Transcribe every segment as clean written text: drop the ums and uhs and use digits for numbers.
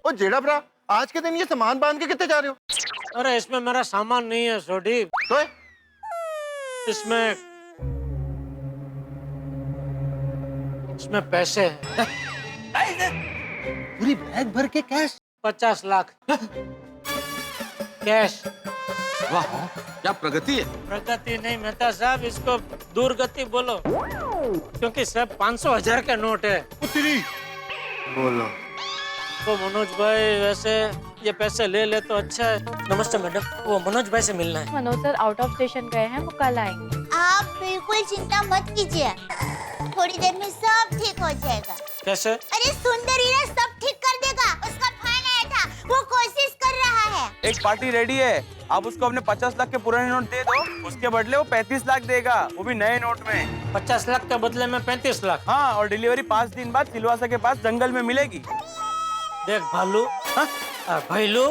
और जेड़ा भरा आज के दिन ये सामान बांध के कितने जा रहे हो? अरे इसमें मेरा सामान नहीं है सोडी, तो इसमें पैसे हैं। पूरी बैग भर के कैश? 50 लाख कैश। वाह, क्या प्रगति है। प्रगति नहीं मेहता साहब, इसको दुर्गति बोलो, क्योंकि सब 500,000 के नोट है। बोलो तो मनोज भाई वैसे ये पैसे ले ले तो अच्छा है। नमस्ते मैडम, वो मनोज भाई से मिलना है। Manoj sir out of station गए हैं, वो कल आएंगे। आप बिल्कुल चिंता मत कीजिए, थोड़ी देर में सब ठीक हो जाएगा। कैसे? अरे सुंदरी ने सब ठीक कर देगा, उसका फोन आया था, वो कोशिश कर रहा है। एक पार्टी रेडी है, आप उसको अपने 50 लाख के पुराने नोट दे दो, उसके बदले वो 35 लाख देगा, वो भी नए नोट में। 50 लाख के बदले में 35 लाख? हाँ, और डिलीवरी 5 दिन बाद सिलवासा के पास जंगल में मिलेगी। देख भालू, भाईलू,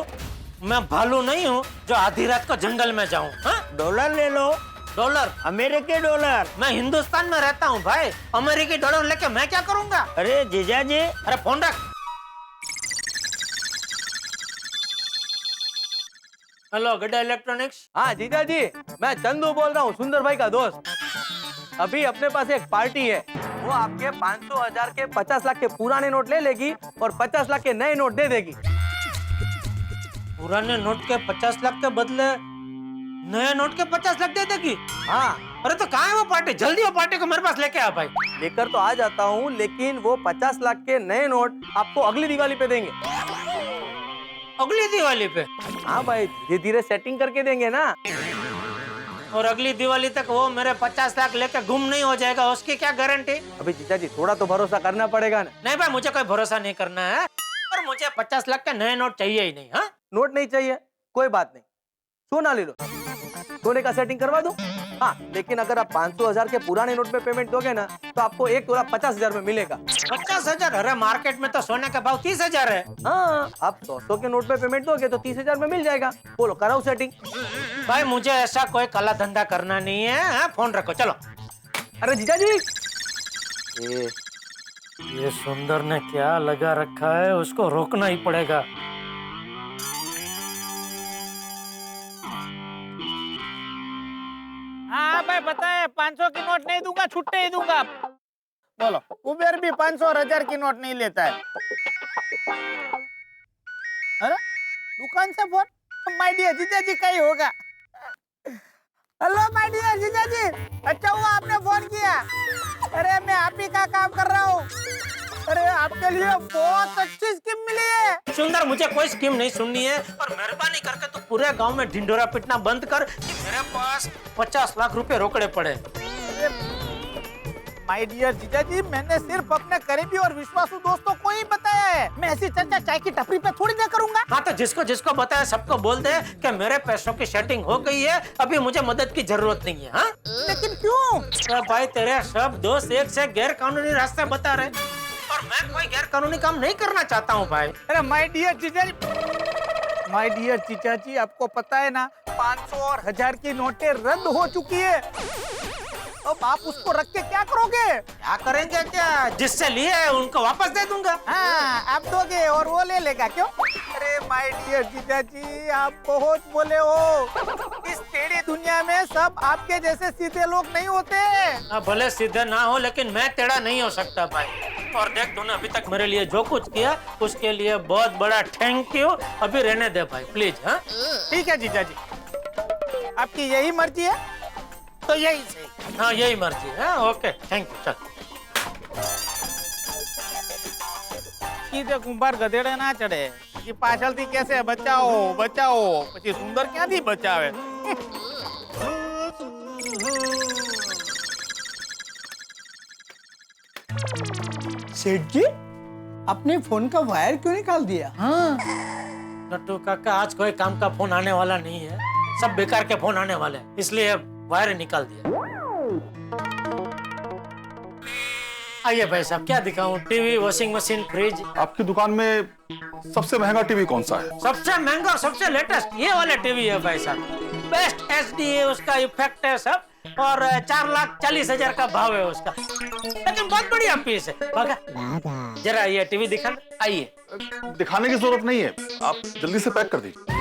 मैं भालू नहीं हूँ जो आधी रात को जंगल में जाऊँ। डॉलर ले लो। डॉलर? अमेरिकी डॉलर। मैं हिंदुस्तान में रहता हूँ भाई, अमेरिकी डॉलर लेके मैं क्या करूँगा? अरे जीजा जी। अरे फोन रख। हेलो गड्ढा इलेक्ट्रॉनिक्स। हाँ जीजा जी, मैं चंदू बोल रहा हूँ, सुंदर भाई का दोस्त। अभी अपने पास एक पार्टी है, वो आपके 500,000 के 50 लाख के पुराने नोट ले लेगी और 50 लाख के नए नोट दे देगी। पुराने नोट के 50 लाख के बदले नए नोट के 50 लाख दे देगी? हाँ। अरे तो कहाँ है वो पार्टी? जल्दी वो पार्टी को मेरे पास लेके आ भाई। लेकर तो आ जाता हूँ, लेकिन वो 50 लाख के नए नोट आपको अगली दिवाली पे देंगे। अगली दिवाली पे? हाँ भाई, धीरे धीरे सेटिंग करके देंगे ना। और अगली दिवाली तक वो मेरे 50 लाख लेके गुम नहीं हो जाएगा, उसकी क्या गारंटी? अभी जीजा जी थोड़ा तो भरोसा करना पड़ेगा ना। नहीं भाई, मुझे कोई भरोसा नहीं करना है, और मुझे 50 लाख के नए नोट चाहिए ही नहीं। हाँ, नोट नहीं चाहिए, कोई बात नहीं, सोना ले लो, सोने का सेटिंग करवा दूं। हाँ, लेकिन अगर आप 500,000 के पुराने नोट में पेमेंट दोगे ना, तो आपको 1 तोला 50,000 में मिलेगा। 50,000? अरे मार्केट में तो सोने का भाव 30,000 है। हाँ, आप 100 के नोट में पेमेंट दोगे तो 30,000 में मिल जाएगा। बोलो, कराओ सेटिंग। भाई मुझे ऐसा कोई काला धंधा करना नहीं है। हाँ, फोन रखो, चलो। अरे जीजा जी, ये सुंदर ने क्या लगा रखा है, उसको रोकना ही पड़ेगा। हाँ भाई बताए, 500 की नोट नहीं दूंगा, छुट्टे ही दूंगा। बोलो, कुबेर भी 500 और 1000 की नोट नहीं लेता है। अरे दुकान से फोन, माय डियर जीजा जी का ही होगा। हेलो माय डियर जीजा जी, अच्छा हुआ आपने फोन किया। अरे मैं आप ही का काम कर रहा हूँ। अरे आपके लिए बहुत अच्छी स्कीम मिली है। सुंदर, मुझे कोई स्कीम नहीं सुननी है, और मेहरबानी करके तू पूरे गांव में ढिंडोरा पिटना बंद कर कि मेरे पास 50 लाख रुपए रोकड़े पड़े। माय डियर जीजा जी, मैंने सिर्फ अपने करीबी और विश्वासू दोस्तों को ही बताया है। मैं ऐसी चर्चा चाय की टपरी पे थोड़ी ना करूंगा। हाँ, तो जिसको जिसको बताया सबको बोल दे कि मेरे पैसों की सेटिंग हो गई है, अभी मुझे मदद की जरूरत नहीं है। हाँ? लेकिन क्यों? तो भाई तेरे सब दोस्त एक से गैर कानूनी रास्ते बता रहे, और मैं कोई गैर कानूनी काम नहीं करना चाहता हूँ भाई। अरे माय डियर जीजा जी, माय डियर जीजा जी, आपको पता है ना 500 और 1000 की नोटें रद्द हो चुकी है। अब आप उसको रख के क्या करोगे? क्या करेंगे? क्या जिससे लिए उनको वापस दे दूंगा। हाँ, आप दोगे और वो ले लेगा क्यों? अरे माय डियर जीजा जी, आप बहुत बोले हो। इस टेढ़ी दुनिया में सब आपके जैसे सीधे लोग नहीं होते। भले सीधे ना हो, लेकिन मैं टेढ़ा नहीं हो सकता भाई। और देख, तूने अभी तक मेरे लिए जो कुछ किया उसके लिए बहुत बड़ा थैंक यू। अभी रहने दे भाई प्लीज। हाँ ठीक है जीजा जी, आपकी यही मर्जी है तो यही सही। हाँ, यही मर्जी है। Okay, thank you. चल। सीधे कुंभार गधेड़े ना चढ़े कि पाछलથી कैसे बचाओ बचाओ, પછી સુંદર ક્યાંથી બચાવે। सेठ जी, आपने फोन का वायर क्यों निकाल दिया? हाँ, नट्टू काका, आज कोई काम का फोन आने वाला नहीं है, सब बेकार के फोन आने वाले हैं, इसलिए वायर निकाल दिया। आइए भाई साहब, क्या दिखाऊं? TV, washing machine, fridge. आपकी दुकान में सबसे महंगा टीवी कौन सा है? सबसे महंगा और सबसे लेटेस्ट ये वाला टीवी है भाई साहब। बेस्ट एचडी है, उसका इफेक्ट है सब, और 4,40,000 का भाव है उसका, लेकिन बहुत बढ़िया पीस है। भागा जरा ये टीवी दिखा, आइए। दिखाने की जरूरत नहीं है, आप जल्दी से पैक कर दीजिए।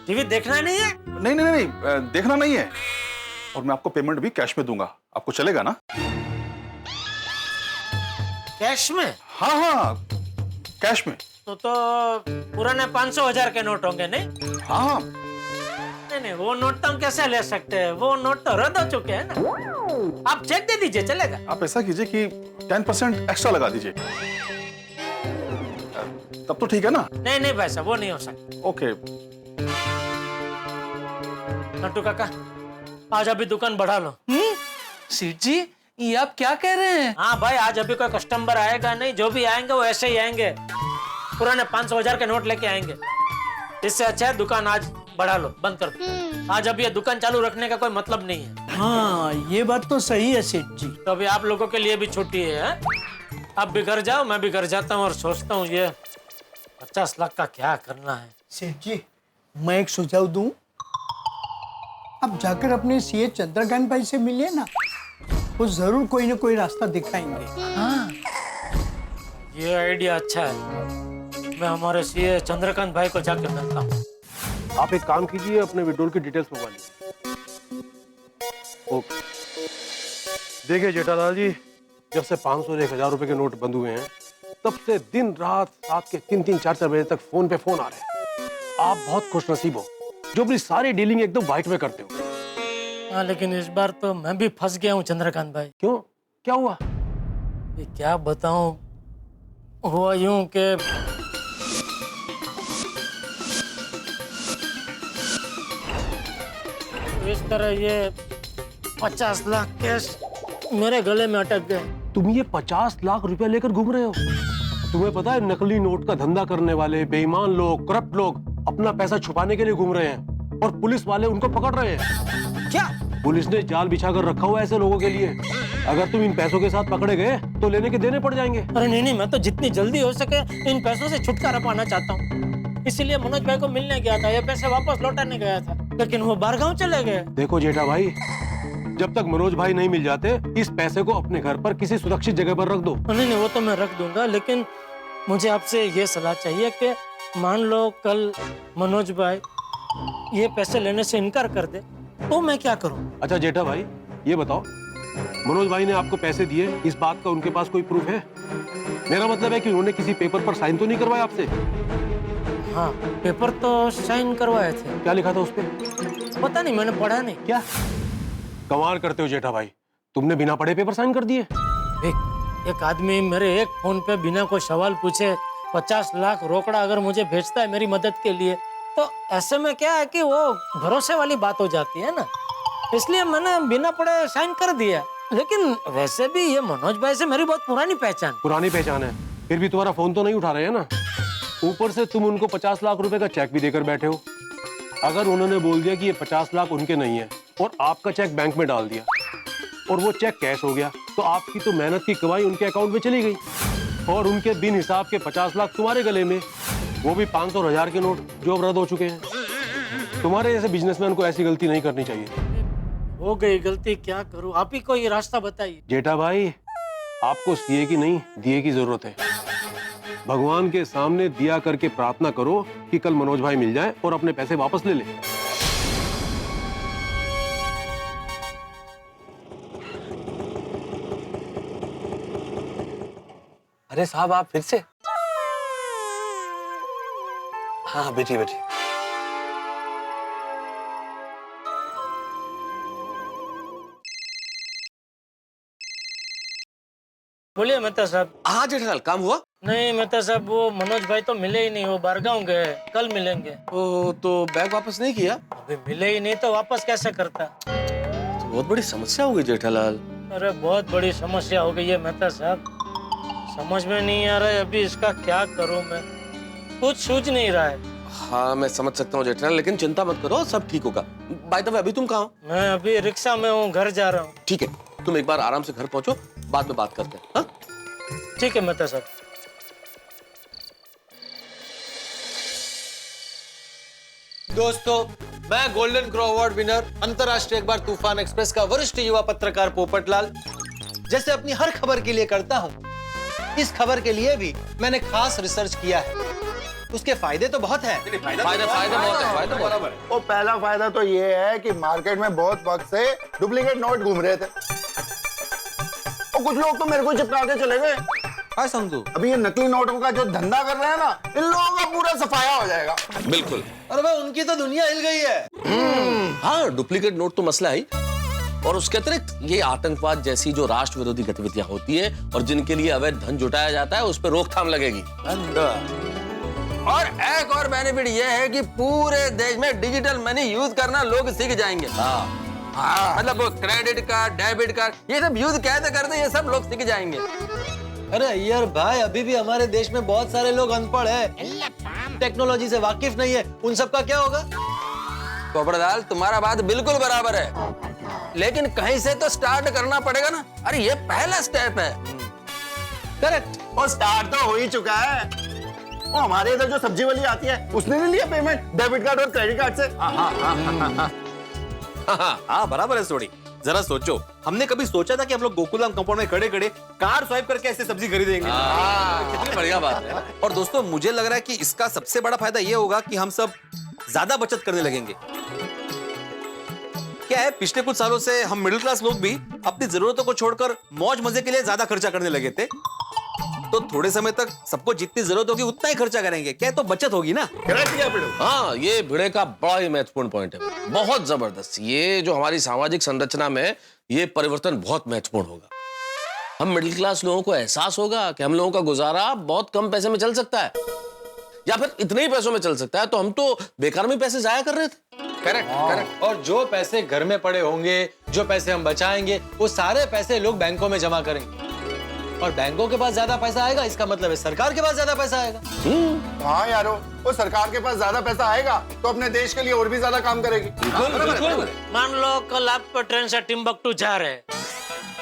टीवी देखना नहीं है? नहीं नहीं नहीं, देखना नहीं है, और मैं आपको पेमेंट भी कैश में दूंगा, आपको चलेगा ना? कैश में? हाँ हाँ, कैश में। तो पुराने 500,000 के नोट होंगे नहीं? हाँ हाँ। नहीं, वो नोट तो हम कैसे ले सकते हैं, वो नोट तो रद्द हो चुके हैं ना। आप चेक दे दीजिए, चलेगा? आप ऐसा कीजिए कि 10% एक्स्ट्रा लगा दीजिए, तब तो ठीक है ना? नहीं नहीं भाई साहब, वो नहीं हो सकता। ओके। नट्टू काका, आज अभी दुकान बढ़ा लो। सेठ जी, ये आप क्या कह रहे हैं? हाँ भाई, आज अभी कोई कस्टमर आएगा नहीं, जो भी आएंगे वो ऐसे ही आएंगे, पुराने 500,000 के नोट लेके आएंगे। इससे अच्छा है दुकान आज बढ़ा लो, बंद कर दो। आज अभी ये दुकान चालू रखने का कोई मतलब नहीं है। हाँ, ये बात तो सही है सेठ जी। तो अभी आप लोगों के लिए भी छुट्टी है? आप भी घर जाओ, मैं भी घर जाता हूँ और सोचता हूँ ये 50 लाख का क्या करना है। सेठ जी, मैं एक सुझाव दूं, आप जाकर अपने सीए चंद्रकांत भाई से मिलिए ना, वो जरूर कोई ना कोई रास्ता दिखाएंगे। हाँ, ये आइडिया अच्छा है। मैं हमारे सीए चंद्रकांत भाई को जाकर मिलता हूँ। आप एक काम कीजिए, अपने विड्रॉल की डिटेल्स मंगवा लीजिए। ओके। देखिए जेठालाल जी, जब से 500 और 1,000 रुपए के नोट बंद हुए हैं, तब से दिन रात रात के 3-3, 4-4 बजे तक फोन पे फोन आ रहे हैं। आप बहुत खुशनसीब हो जो अपनी सारी डीलिंग एकदम व्हाइट में करते हो। हाँ, लेकिन इस बार तो मैं भी फंस गया हूँ चंद्रकांत भाई। क्यों, क्या हुआ? ये क्या बताऊं, हुआ यूं कि इस तरह ये 50 लाख कैश मेरे गले में अटक गए। तुम ये 50 लाख रुपया लेकर घूम रहे हो? तुम्हें पता है नकली नोट का धंधा करने वाले बेईमान लोग, करप्ट लोग अपना पैसा छुपाने के लिए घूम रहे हैं और पुलिस वाले उनको पकड़ रहे हैं। क्या? पुलिस ने जाल बिछा कर रखा हुआ है ऐसे लोगों के लिए। अगर तुम इन पैसों के साथ पकड़े गए तो लेने के देने पड़ जाएंगे। अरे नहीं नहीं, मैं तो जितनी जल्दी हो सके इन पैसों से छुटकारा पाना चाहता हूँ, इसीलिए मनोज भाई को मिलने गया था। ये पैसे वापस लौटाने गया था, लेकिन वो बाहर गाँव चले गए। देखो जेठा भाई, जब तक मनोज भाई नहीं मिल जाते, इस पैसे को अपने घर पर किसी सुरक्षित जगह पर रख दो। नहीं नहीं, वो तो मैं रख दूंगा, लेकिन मुझे आपसे ये सलाह चाहिए कि मान लो कल मनोज भाई ये पैसे लेने से इनकार कर दे तो मैं क्या करूं? अच्छा जेठा भाई, ये बताओ, मनोज भाई ने आपको पैसे दिए, इस बात का उनके पास कोई प्रूफ है? मेरा मतलब है कि उन्होंने किसी पेपर पर साइन तो नहीं करवाया आपसे? हाँ, पेपर तो साइन करवाए थे। क्या लिखा था उस पे? पता नहीं, मैंने पढ़ा नहीं। क्या कमाल करते हो जेठा भाई, तुमने बिना पढ़े पेपर साइन कर दिए? एक आदमी मेरे एक फोन पे बिना कोई सवाल पूछे 50 लाख रोकड़ा अगर मुझे भेजता है मेरी मदद के लिए, तो ऐसे में क्या है कि वो भरोसे वाली बात हो जाती है ना, इसलिए मैंने बिना पढ़े साइन कर दिया। लेकिन वैसे भी ये मनोज भाई से मेरी बहुत पुरानी पहचान है, फिर भी तुम्हारा फोन तो नहीं उठा रहे हैं ना? ऊपर से तुम उनको 50 लाख रुपए का चेक भी देकर बैठे हो। अगर उन्होंने बोल दिया कि ये 50 लाख उनके नहीं है और आपका चेक बैंक में डाल दिया और वो चेक कैश हो गया, तो आपकी तो मेहनत की कमाई उनके अकाउंट में चली गई और उनके बिन हिसाब के 50 लाख तुम्हारे गले में, वो भी 500 और 1000 के नोट जो अब रद्द हो चुके हैं। तुम्हारे जैसे बिजनेसमैन को ऐसी गलती नहीं करनी चाहिए। हो गई गलती, क्या करूं? आप ही को ये रास्ता बताइए। जेठा भाई, आपको सीए की नहीं दिए की जरूरत है। भगवान के सामने दिया करके प्रार्थना करो कि कल मनोज भाई मिल जाए और अपने पैसे वापस ले ले। अरे साहब, आप फिर से? हाँ, बैठिए बैठिए। बोलिए मेहता साहब। हाँ जेठालाल, काम हुआ? नहीं मेहता साहब, वो मनोज भाई तो मिले ही नहीं, वो बारगांव गए, कल मिलेंगे। ओ, तो बैग वापस नहीं किया? अभी मिले ही नहीं तो वापस कैसे करता? तो बहुत बड़ी समस्या हो गई जेठालाल। अरे बहुत बड़ी समस्या हो गई है मेहता साहब, समझ में नहीं आ रहा है अभी इसका क्या करूं मैं, कुछ सूझ नहीं रहा है। हाँ मैं समझ सकता हूँ जेठालाल, लेकिन चिंता मत करो, सब ठीक होगा। बाय द वे, अभी तुम कहाँ हो? मैं अभी रिक्शा में हूँ, घर जा रहा हूँ। ठीक है, तुम एक बार आराम से घर पहुंचो, बाद में बात करते हैं। हाँ? ठीक है मेहता साहब। दोस्तों, मैं गोल्डन क्रो अवार्ड विनर अंतर्राष्ट्रीय एक बार तूफान एक्सप्रेस का वरिष्ठ युवा पत्रकार पोपटलाल जैसे अपनी हर खबर के लिए करता हूं, इस खबर के लिए भी मैंने खास रिसर्च किया है। उसके फायदे तो बहुत हैं। फायदा बहुत है। वो पहला फायदा तो ये है कि मार्केट में बहुत वक्त से डुप्लीकेट नोट घूम रहे थे और कुछ लोग तो मेरे को चिपका के चले गए। हाँ समझू, अभी ये नकली नोटों का जो धंधा कर रहे हैं ना, इन लोगों का पूरा सफाया हो जाएगा। बिल्कुल। अरे भाई उनकी तो दुनिया हिल गई है। हाँ, डुप्लीकेट नोट तो मसला है और उसके अतिरिक्त ये आतंकवाद जैसी जो राष्ट्र विरोधी गतिविधियां होती है और जिनके लिए अवैध धन जुटाया जाता है, उस पर रोकथाम लगेगी। और एक और बेनिफिट ये है कि पूरे देश में डिजिटल मनी यूज करना लोग सीख जाएंगे। हाँ, मतलब वो क्रेडिट कार्ड, डेबिट कार्ड, ये सब यूज कैसे करते हैं, ये सब लोग सीख जाएंगे। अरे यार भाई, अभी भी हमारे देश में बहुत सारे लोग अनपढ़ हैं, टेक्नोलॉजी से वाकिफ नहीं है। उन सब का क्या होगा? पोपटलाल, तुम्हारा बात बिल्कुल बराबर है, लेकिन कहीं से तो स्टार्ट करना पड़ेगा ना। अरे ये पहला स्टेप है। करेक्ट। और स्टार्ट तो हो ही चुका है। वो हमारे इधर जो सब्जी वाली आती है, उसने नहीं लिया पेमेंट डेबिट कार्ड और क्रेडिट कार्ड से। हाँ बराबर है सोडी। जरा सोचो, हमने कभी सोचा था कि हम लोग गोकुलम कंपाउंड में खड़े खड़े कार स्वाइप करके ऐसे सब्जी खरीदेंगे? कितनी बढ़िया बात है। और दोस्तों, मुझे लग रहा है कि इसका सबसे बड़ा फायदा ये होगा कि हम सब ज्यादा बचत करने लगेंगे। क्या है, पिछले कुछ सालों से हम मिडिल क्लास लोग भी अपनी जरूरतों को छोड़कर मौज मजे के लिए ज्यादा खर्चा करने लगे थे। तो थोड़े समय तक सबको जितनी जरूरत होगी उतना ही खर्चा करेंगे। क्या तो बचत होगी ना? हाँ, ये भिड़े का बड़ा ही महत्वपूर्ण पॉइंट है, बहुत जबरदस्त। ये जो हमारी सामाजिक संरचना में ये परिवर्तन बहुत महत्वपूर्ण होगा। हम मिडिल क्लास लोगों को एहसास होगा कि हम लोगों का गुजारा बहुत कम पैसे में चल सकता है, या फिर इतने ही पैसों में चल सकता है। तो हम तो बेकार में पैसे जाया कर रहे थे। करेक्ट। और जो पैसे घर में पड़े होंगे, जो पैसे हम बचाएंगे, वो सारे पैसे लोग बैंकों में जमा करेंगे। और बैंकों के पास ज्यादा पैसा आएगा, इसका मतलब है सरकार के पास ज्यादा पैसा आएगा। हाँ यारो, वो सरकार के पास ज्यादा पैसा आएगा तो अपने देश के लिए और भी ज्यादा काम करेगी। बिल्कुल। मान लो कल आप ट्रेन से टिम्बकटू जा रहे हैं।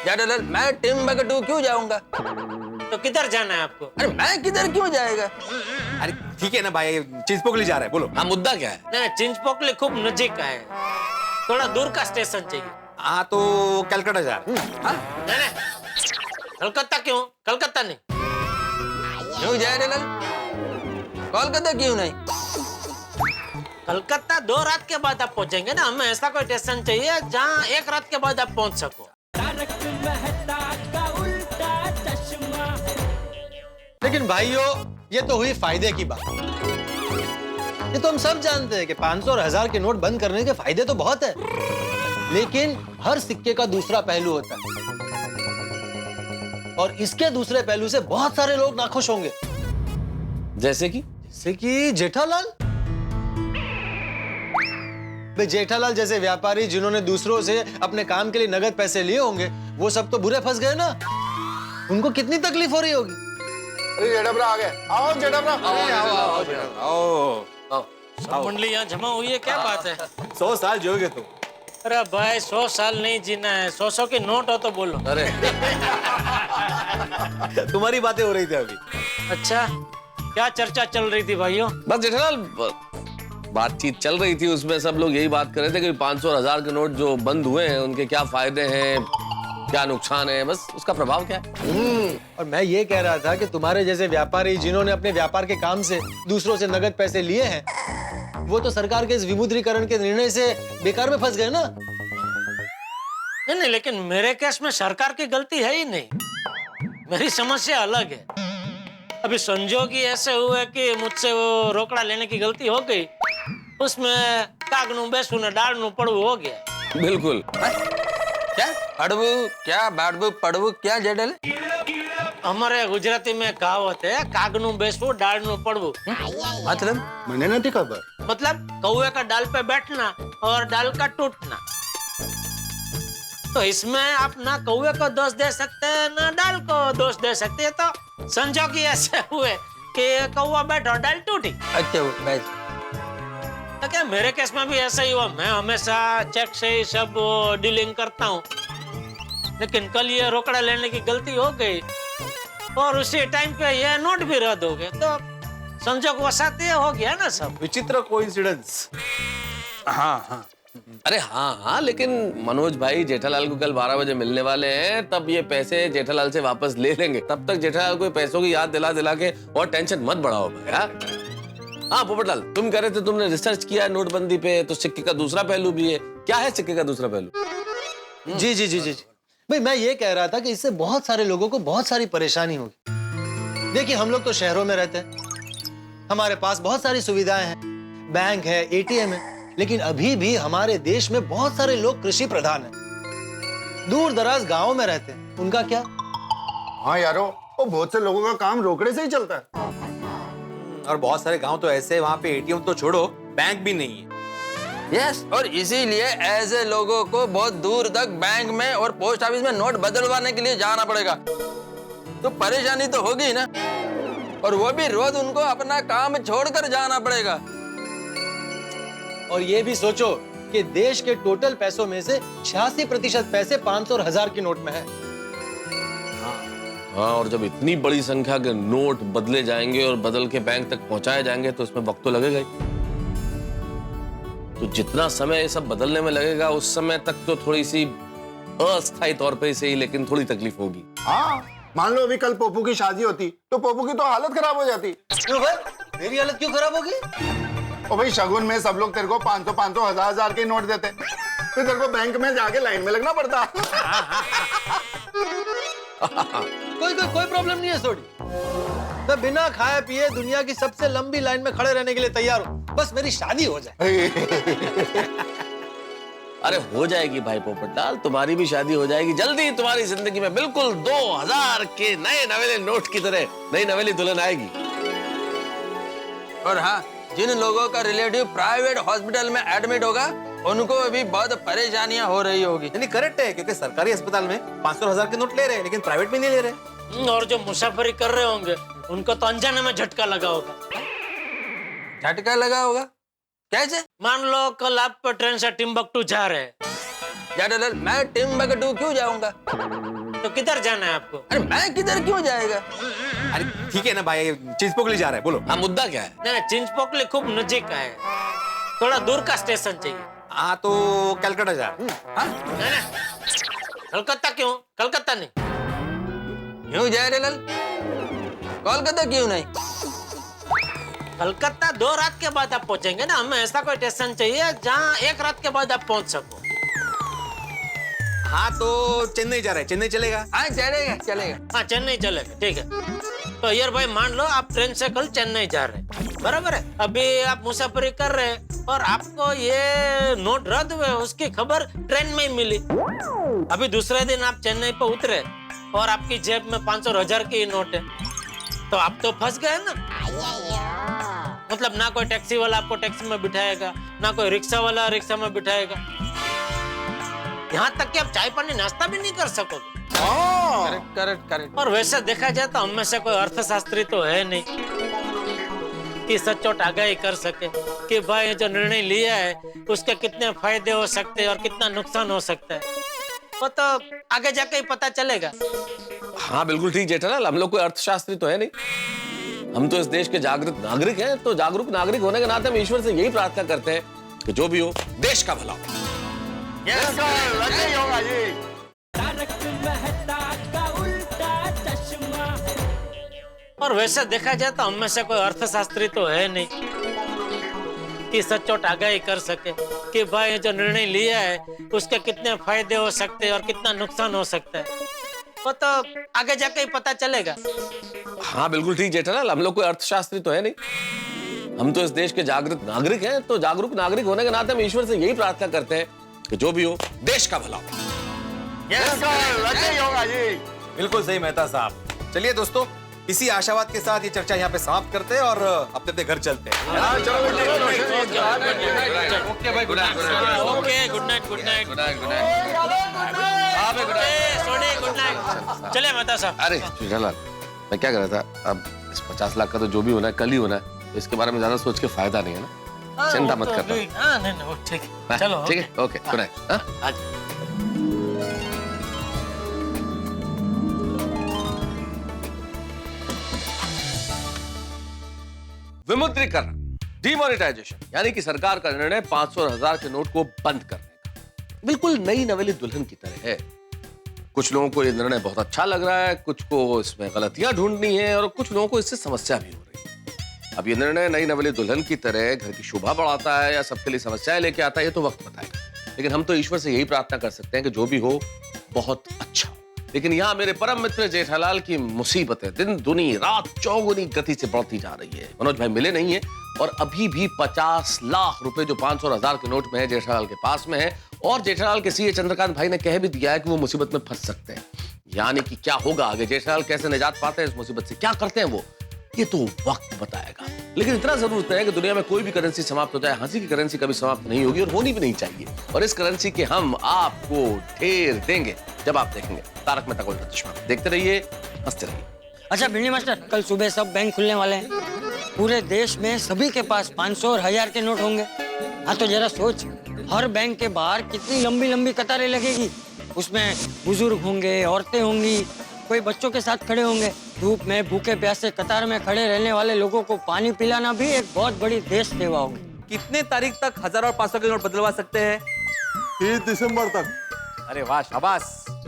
जेठालाल, मैं टिम्बकटू क्यों जाऊंगा? तो किधर जाना है आपको? अरे मैं किधर क्यों जाएगा? अरे ठीक है ना भाई, चिंचपोकली जा रहा है, बोलो। हाँ, मुद्दा क्या है? नहीं, चिंचपोकली खूब नजदीक का है, थोड़ा दूर का स्टेशन चाहिए। हाँ तो कलकत्ता जा रहा है। नहीं, कलकत्ता क्यों? कलकत्ता नहीं। क्यों जेठालाल? कोलकाता क्यों नहीं? कलकत्ता 2 रात के बाद आप पहुंचेंगे ना। हमें ऐसा कोई स्टेशन चाहिए जहाँ 1 रात के बाद आप पहुंच सको। लेकिन भाइयों, ये तो हुई फायदे की बात। ये तो हम सब जानते हैं कि 500 और 1000 के नोट बंद करने के फायदे तो बहुत है, लेकिन हर सिक्के का दूसरा पहलू होता है। और इसके दूसरे पहलू से बहुत सारे लोग नाखुश होंगे। जैसे कि जेठालाल। जेठालाल जैसे व्यापारी जिन्होंने दूसरों से अपने काम के लिए नगद पैसे लिए होंगे, वो सब तो बुरे फंस गए ना। उनको कितनी तकलीफ हो रही होगी। अरे जेठाब्रा आ गए। आओ जेठाब्रा। सब मंडली यहाँ जमा हुई है, क्या बात है? 100 साल जियोगे तुम। अरे भाई, 100 साल नहीं जीना है, 100 की नोट हो तो बोलो। अरे तुम्हारी बातें हो रही थी अभी। अच्छा, क्या चर्चा चल रही थी भाइयों? बस जेठालाल, बातचीत चल रही थी, उसमें सब लोग यही बात कर रहे थे कि 500 और 1000 के नोट जो बंद हुए हैं उनके क्या फायदे हैं, क्या नुकसान है, बस उसका प्रभाव क्या है। और मैं ये कह रहा था कि तुम्हारे जैसे व्यापारी जिन्होंने अपने व्यापार के काम से दूसरों से नगद पैसे लिए हैं, वो तो सरकार के इस विमुद्रीकरण के निर्णय से बेकार में फंस गए ना। नहीं, लेकिन मेरे केस में सरकार की गलती है ही नहीं। मेरी समस्या अलग है। अभी संजोग ही ऐसे हुए कि मुझसे वो रोकड़ा लेने की गलती हो गई, उसमें कागनू बेसू ने डालनू पड़ू हो गया। बिल्कुल। क्या अड़बू, क्या बाड़बू, पड़बू, क्या जेठालाल? हमारे गुजराती में कहावत है, कागनू बेसू डालनू पड़ू। मतलब मैंने नहीं खबर। मतलब कौवे का डाल पे बैठना और डाल का टूटना। तो इसमें आप ना कौवे को दोष दे सकते हैं, ना डाल को दोष दे सकते हैं। तो संजोग ही ऐसे हुए कि कौवा बैठा और डाल टूटी। अच्छा बस। तो क्या मेरे केस में भी ऐसा ही हुआ। मैं हमेशा चेक से ही सब डीलिंग करता हूँ, लेकिन कल ये रोकड़ा लेने की गलती हो गई और उसी टाइम पे ये नोट भी रद्द हो गए। तो संजोग वसात ये हो गया ना सब। विचित्र कोइंसिडेंस। हाँ हाँ। अरे हाँ हाँ, लेकिन मनोज भाई जेठालाल को कल 12 बजे मिलने वाले हैं, तब ये पैसे जेठालाल से वापस ले लेंगे। तब तक जेठालाल को पैसों की याद दिला दिला के और टेंशन मत बढ़ाओ भाई। हाँ पोपटलाल, तुम कह रहे थे तुमने रिसर्च किया है नोटबंदी पे, तो सिक्के का दूसरा पहलू भी है। क्या है सिक्के का दूसरा पहलू? जी जी जी जी भाई, मैं ये कह रहा था कि इससे बहुत सारे लोगों को बहुत सारी परेशानी होगी। देखिए, हम लोग तो शहरों में रहते हैं, हमारे पास बहुत सारी सुविधाएं हैं, बैंक है, एटीएम है, लेकिन अभी भी हमारे देश में बहुत सारे लोग कृषि प्रधान हैं, दूर दराज गांवों में रहते हैं। उनका क्या? हाँ यारो, वो बहुत से लोगों का काम रोकड़े से ही चलता है। और बहुत सारे गांव तो ऐसे हैं, वहां पे एटीएम तो छोड़ो, बैंक भी नहीं है। यस, और इसीलिए ऐसे लोगों को बहुत दूर तक बैंक में और पोस्ट ऑफिस में नोट बदलवाने के लिए जाना पड़ेगा। तो परेशानी तो होगी ना, और वो भी रोज उनको अपना काम छोड़कर जाना पड़ेगा। और ये भी सोचो कि देश के टोटल पैसों में से 86% पैसे 500 और 1000 के नोट में है। हाँ, और जब इतनी बड़ी संख्या के नोट बदले जाएंगे और बदल के बैंक तक पहुंचाए जाएंगे तो इसमें वक्त तो लगेगा ही। तो जितना समय ये सब बदलने में लगेगा, उस समय तक तो थोड़ी सी अस्थायी तौर पे सही, लेकिन थोड़ी तकलीफ होगी। हाँ, मान लो अभी कल पोपू की शादी होती तो पोपू की तो हालत खराब हो जाती। क्यों भाई, मेरी हालत क्यों खराब होगी? ओ भाई, शगुन में सब लोग तेरे को 500 500 1000 के नोट देते, फिर तेरे को बैंक में जाके लाइन में लगना पड़ता। कोई प्रॉब्लम नहीं है सोडी, मैं बिना खाए पिए दुनिया की सबसे लंबी लाइन में खड़े रहने के लिए तैयार हूँ, बस मेरी शादी हो जाए। अरे हो जाएगी भाई पोपटलाल, तुम्हारी भी शादी हो जाएगी जल्दी। तुम्हारी जिंदगी में बिल्कुल 2000 के नए नवेले नोट की तरह नई नवेली दुल्हन आएगी। और हाँ, जिन लोगों का रिलेटिव प्राइवेट हॉस्पिटल में एडमिट होगा, उनको अभी बहुत परेशानियां हो रही होगी। यानी करेक्ट है, क्योंकि सरकारी अस्पताल में 500 और 1000 के नोट ले रहे हैं, लेकिन प्राइवेट में नहीं ले रहे। और जो मुसाफरी कर रहे होंगे उनको तो अनजाने में झटका लगा होगा। झटका लगा होगा कैसे? मान लो कल आप ट्रेन से टिम्बकटू जा रहे हैं। जेठालाल, मैं टिम्बकटू क्यों जाऊंगा? तो किधर जाना है आपको? अरे मैं किधर क्यों जाएगा? अरे ठीक है ना भाई, चिंचपोकली जा रहा है, बोलो। हाँ, मुद्दा क्या है? नहीं, चिंचपोकली खूब नजदीक का है, थोड़ा दूर का स्टेशन चाहिए। हाँ तो कलकत्ता जा रहा है। कलकत्ता क्यों? कलकत्ता नहीं। क्यों जेठालाल, कोलकाता क्यों नहीं? कलकत्ता 2 रात के बाद आप पहुंचेंगे ना, हमें ऐसा कोई स्टेशन चाहिए जहाँ 1 रात के बाद आप पहुंच सको। हाँ तो चेन्नई जा रहे हैं, चेन्नई चलेगा? हाँ चलेगा चलेगा। हाँ चेन्नई चलेगा, ठीक है। तो यार भाई मान लो आप ट्रेन से कल चेन्नई जा रहे हैं, बराबर है। अभी आप मुसाफरी कर रहे हैं और आपको ये नोट रद्द हुए, उसकी खबर ट्रेन में ही मिली। अभी दूसरे दिन आप चेन्नई पे उतरे और आपकी जेब में 500 और 1000 की नोट है, तो आप तो फंस गए ना। मतलब ना कोई टैक्सी वाला आपको टैक्सी में बिठाएगा, ना कोई रिक्शा वाला रिक्शा में बिठाएगा, यहाँ तक कि आप चाय पानी नाश्ता भी नहीं कर सकोगे। Correct correct correct. और वैसे देखा जाए तो हम में से कोई अर्थशास्त्री तो है नहीं कि सचोट आगाही कर सके कि भाई जो निर्णय लिया है उसके कितने फायदे हो सकते हैं और कितना नुकसान हो सकता है, वो तो आगे जाके ही पता चलेगा। हाँ बिल्कुल ठीक जेठालाल, हम लोग कोई अर्थशास्त्री तो है नहीं, हम तो इस देश के जागरूक नागरिक हैं। तो जागरूक नागरिक होने के नाते हम ईश्वर से यही प्रार्थना करते हैं कि जो भी हो देश का भला हो। और वैसे देखा जाए तो हम में से कोई अर्थशास्त्री तो है नहीं कि सचोट आगाही कर सके कि भाई जो निर्णय लिया है उसके कितने फायदे हो सकते हैं और कितना नुकसान हो सकता है, वो तो आगे जाके ही पता चलेगा। हाँ बिल्कुल ठीक जेठालाल, हम लोग कोई अर्थशास्त्री तो है नहीं, हम तो इस देश के जागरूक नागरिक हैं। तो जागरूक नागरिक होने के नाते हम ईश्वर से यही प्रार्थना करते हैं कि जो भी हो देश का भला हो। बिल्कुल सही मेहता साहब। चलिए दोस्तों, इसी आशावाद के साथ ये चर्चा यहाँ पे समाप्त करते हैं और अपने अपने घर चलते हैं। ओके भाई, good night. Good night. Soni good night. चले मेहता साहब। अरे जेठालाल, मैं क्या कर रहा था, अब इस 50 लाख का तो जो भी होना है कल ही होना है, इसके बारे में ज्यादा सोच के फायदा नहीं है ना, चिंता मत करना। नहीं ठीक है, चलो ठीक है, ओके गुड नाइट। विमुद्रीकरण डिमोनेटाइजेशन यानी कि सरकार का निर्णय 500 और 1000 के नोट को बंद करने का बिल्कुल नई नवेली दुल्हन की तरह है। कुछ लोगों को ये निर्णय बहुत अच्छा लग रहा है, कुछ को इसमें गलतियां ढूंढनी है और कुछ लोगों को इससे समस्या भी हो रही है। अब ये निर्णय नई नवेली दुल्हन की तरह घर की शोभा बढ़ाता है या सबके लिए समस्याएं लेके आता है, ये तो वक्त बताएगा। लेकिन हम तो ईश्वर से यही प्रार्थना कर सकते हैं कि जो भी हो बहुत अच्छा हो। लेकिन यहाँ मेरे परम मित्र जेठालाल की मुसीबतें दिन दुनी रात चौगुनी गति से बढ़ती जा रही है। मनोज भाई मिले नहीं है और अभी भी 50 लाख रुपए जो 500 और 1000 के नोट में है जेठालाल के पास में है। और जेठालाल के सीए चंद्रकांत भाई ने कह भी दिया है कि वो मुसीबत में फंस सकते हैं। यानी कि क्या होगा आगे, जेठालाल कैसे निजात पाते हैं इस मुसीबत से, क्या करते हैं वो, ये तो वक्त बताएगा। लेकिन इतना जरूर तय है कि दुनिया में कोई भी करेंसी समाप्त हो जाए, हंसी की करेंसी कभी समाप्त नहीं होगी और होनी भी नहीं चाहिए। और इस करेंसी के हम आपको ढेर देंगे जब आप देखेंगे तारक मेहता का उल्टा चश्मा। देखते रहिए, हंसते रहिए। अच्छा भिंडी मास्टर, कल सुबह सब बैंक खुलने वाले हैं। पूरे देश में सभी के पास 500 और 1000 के नोट होंगे। हाँ तो जरा सोच, हर बैंक के बाहर कितनी लंबी लंबी कतारें लगेगी। उसमें बुजुर्ग होंगे, औरतें होंगी, कोई बच्चों के साथ खड़े होंगे। धूप में भूखे प्यासे कतार में खड़े रहने वाले लोगों को पानी पिलाना भी एक बहुत बड़ी देश सेवा होगी। कितने तारीख तक 1000 और 500 के नोट बदलवा सकते हैं? 30 दिसंबर तक। अरे वाह, शाबाश,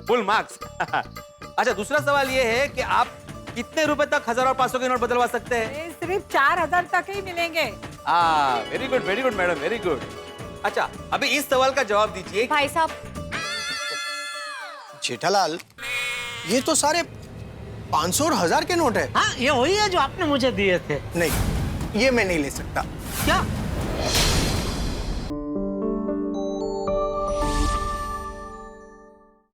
फुल मार्क्स। अच्छा, दूसरा सवाल ये है कि आप कितने रुपए तक 1000 और 500 के नोट बदलवा सकते हैं? सिर्फ 4000 तक ही मिलेंगे। Very good madam, very good. अच्छा, अभी इस सवाल का जवाब दीजिए। भाई साहब, जेठालाल, ये तो सारे 500 और 1000 के नोट है। हाँ, ये वही है जो आपने मुझे दिए थे। नहीं, ये मैं नहीं ले सकता। क्या?